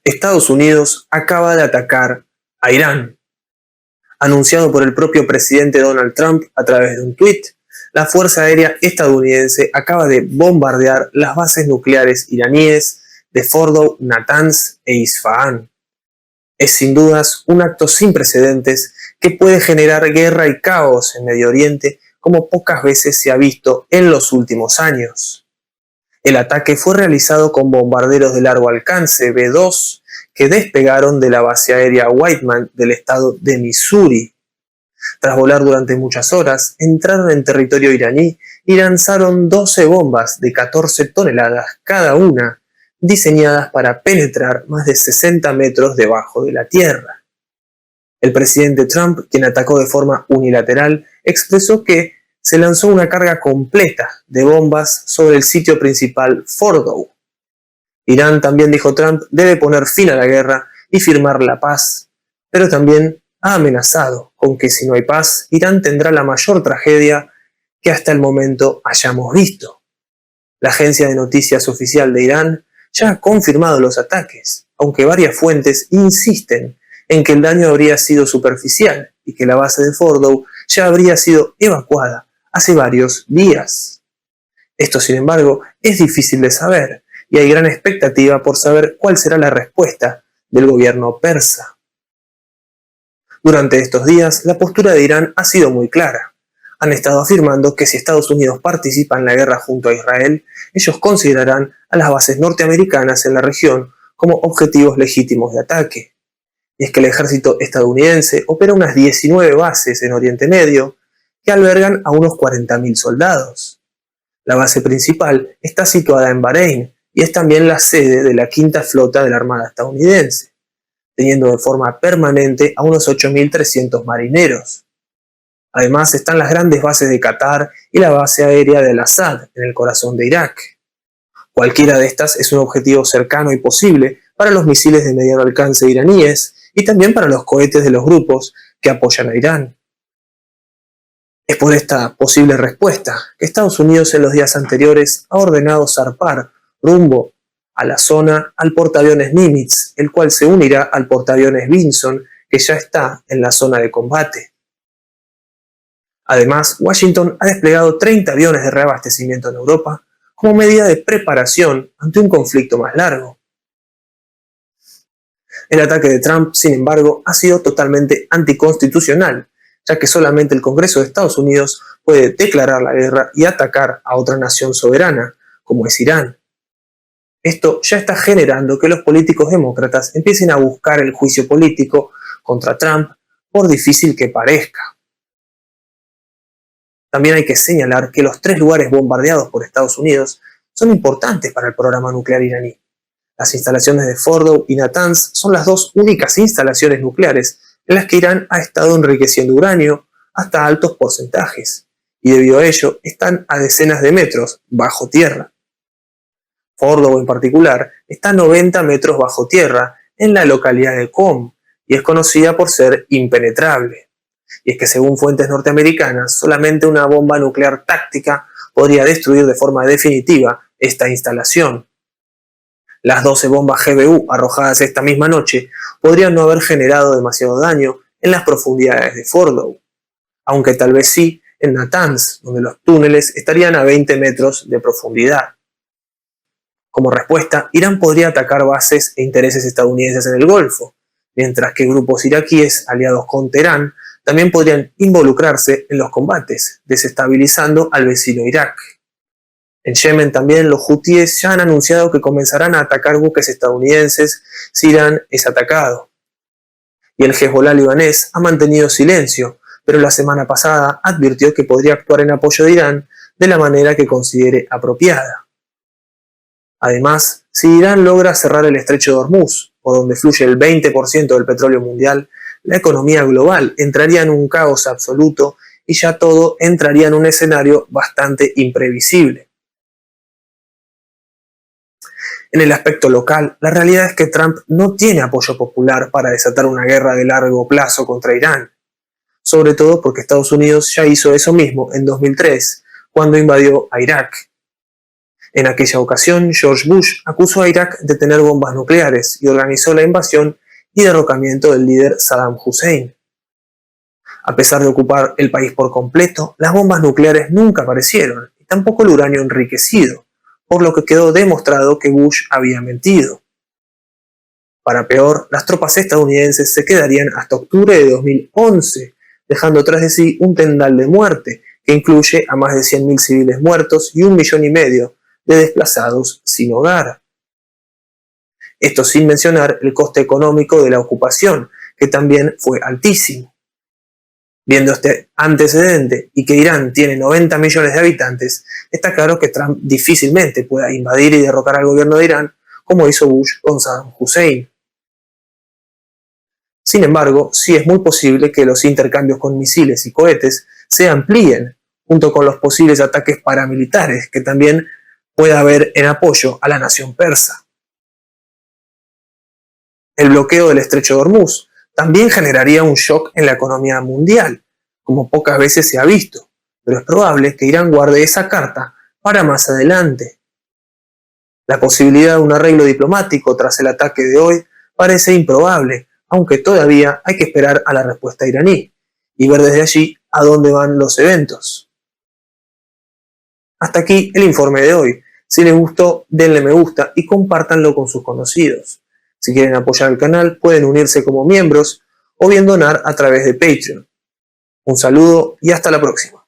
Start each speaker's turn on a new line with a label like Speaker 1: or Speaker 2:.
Speaker 1: Estados Unidos acaba de atacar a Irán. Anunciado por el propio presidente Donald Trump a través de un tuit, la Fuerza Aérea estadounidense acaba de bombardear las bases nucleares iraníes de Fordow, Natanz e Isfahán. Es sin dudas un acto sin precedentes que puede generar guerra y caos en Medio Oriente como pocas veces se ha visto en los últimos años. El ataque fue realizado con bombarderos de largo alcance B-2 que despegaron de la base aérea Whiteman del estado de Missouri. Tras volar durante muchas horas, entraron en territorio iraní y lanzaron 12 bombas de 14 toneladas cada una, diseñadas para penetrar más de 60 metros debajo de la tierra. El presidente Trump, quien atacó de forma unilateral, expresó que se lanzó una carga completa de bombas sobre el sitio principal Fordow. Irán, también dijo Trump, debe poner fin a la guerra y firmar la paz, pero también ha amenazado con que si no hay paz, Irán tendrá la mayor tragedia que hasta el momento hayamos visto. La agencia de noticias oficial de Irán ya ha confirmado los ataques, aunque varias fuentes insisten en que el daño habría sido superficial y que la base de Fordow ya habría sido evacuada hace varios días. Esto, sin embargo, es difícil de saber y hay gran expectativa por saber cuál será la respuesta del gobierno persa. Durante estos días, la postura de Irán ha sido muy clara. Han estado afirmando que si Estados Unidos participa en la guerra junto a Israel, ellos considerarán a las bases norteamericanas en la región como objetivos legítimos de ataque. Y es que el ejército estadounidense opera unas 19 bases en Oriente Medio que albergan a unos 40.000 soldados. La base principal está situada en Bahrein y es también la sede de la quinta flota de la Armada estadounidense, teniendo de forma permanente a unos 8.300 marineros. Además están las grandes bases de Qatar y la base aérea de Al-Assad, en el corazón de Irak. Cualquiera de estas es un objetivo cercano y posible para los misiles de mediano alcance iraníes y también para los cohetes de los grupos que apoyan a Irán. Es por esta posible respuesta que Estados Unidos en los días anteriores ha ordenado zarpar rumbo a la zona al portaaviones Nimitz, el cual se unirá al portaaviones Vinson, que ya está en la zona de combate. Además, Washington ha desplegado 30 aviones de reabastecimiento en Europa como medida de preparación ante un conflicto más largo. El ataque de Trump, sin embargo, ha sido totalmente anticonstitucional, ya que solamente el Congreso de Estados Unidos puede declarar la guerra y atacar a otra nación soberana, como es Irán. Esto ya está generando que los políticos demócratas empiecen a buscar el juicio político contra Trump, por difícil que parezca. También hay que señalar que los 3 lugares bombardeados por Estados Unidos son importantes para el programa nuclear iraní. Las instalaciones de Fordow y Natanz son las 2 únicas instalaciones nucleares en las que Irán ha estado enriqueciendo uranio hasta altos porcentajes, y debido a ello están a decenas de metros bajo tierra. Fordow en particular está a 90 metros bajo tierra en la localidad de Qom y es conocida por ser impenetrable. Y es que según fuentes norteamericanas, solamente una bomba nuclear táctica podría destruir de forma definitiva esta instalación. Las 12 bombas GBU arrojadas esta misma noche podrían no haber generado demasiado daño en las profundidades de Fordow, aunque tal vez sí en Natanz, donde los túneles estarían a 20 metros de profundidad. Como respuesta, Irán podría atacar bases e intereses estadounidenses en el Golfo, mientras que grupos iraquíes aliados con Teherán también podrían involucrarse en los combates, desestabilizando al vecino Irak. En Yemen también los hutíes ya han anunciado que comenzarán a atacar buques estadounidenses si Irán es atacado. Y el Hezbollah libanés ha mantenido silencio, pero la semana pasada advirtió que podría actuar en apoyo de Irán de la manera que considere apropiada. Además, si Irán logra cerrar el estrecho de Hormuz, por donde fluye el 20% del petróleo mundial, la economía global entraría en un caos absoluto y ya todo entraría en un escenario bastante imprevisible. En el aspecto local, la realidad es que Trump no tiene apoyo popular para desatar una guerra de largo plazo contra Irán, sobre todo porque Estados Unidos ya hizo eso mismo en 2003, cuando invadió a Irak. En aquella ocasión, George Bush acusó a Irak de tener bombas nucleares y organizó la invasión y derrocamiento del líder Saddam Hussein. A pesar de ocupar el país por completo, las bombas nucleares nunca aparecieron, y tampoco el uranio enriquecido, por lo que quedó demostrado que Bush había mentido. Para peor, las tropas estadounidenses se quedarían hasta octubre de 2011, dejando tras de sí un tendal de muerte que incluye a más de 100.000 civiles muertos y 1,5 millones de desplazados sin hogar. Esto sin mencionar el coste económico de la ocupación, que también fue altísimo. Viendo este antecedente y que Irán tiene 90 millones de habitantes, está claro que Trump difícilmente pueda invadir y derrocar al gobierno de Irán como hizo Bush con Saddam Hussein. Sin embargo, sí es muy posible que los intercambios con misiles y cohetes se amplíen, junto con los posibles ataques paramilitares que también pueda haber en apoyo a la nación persa. El bloqueo del estrecho de Hormuz también generaría un shock en la economía mundial, como pocas veces se ha visto, pero es probable que Irán guarde esa carta para más adelante. La posibilidad de un arreglo diplomático tras el ataque de hoy parece improbable, aunque todavía hay que esperar a la respuesta iraní y ver desde allí a dónde van los eventos. Hasta aquí el informe de hoy. Si les gustó, denle me gusta y compártanlo con sus conocidos. Si quieren apoyar el canal, pueden unirse como miembros o bien donar a través de Patreon. Un saludo y hasta la próxima.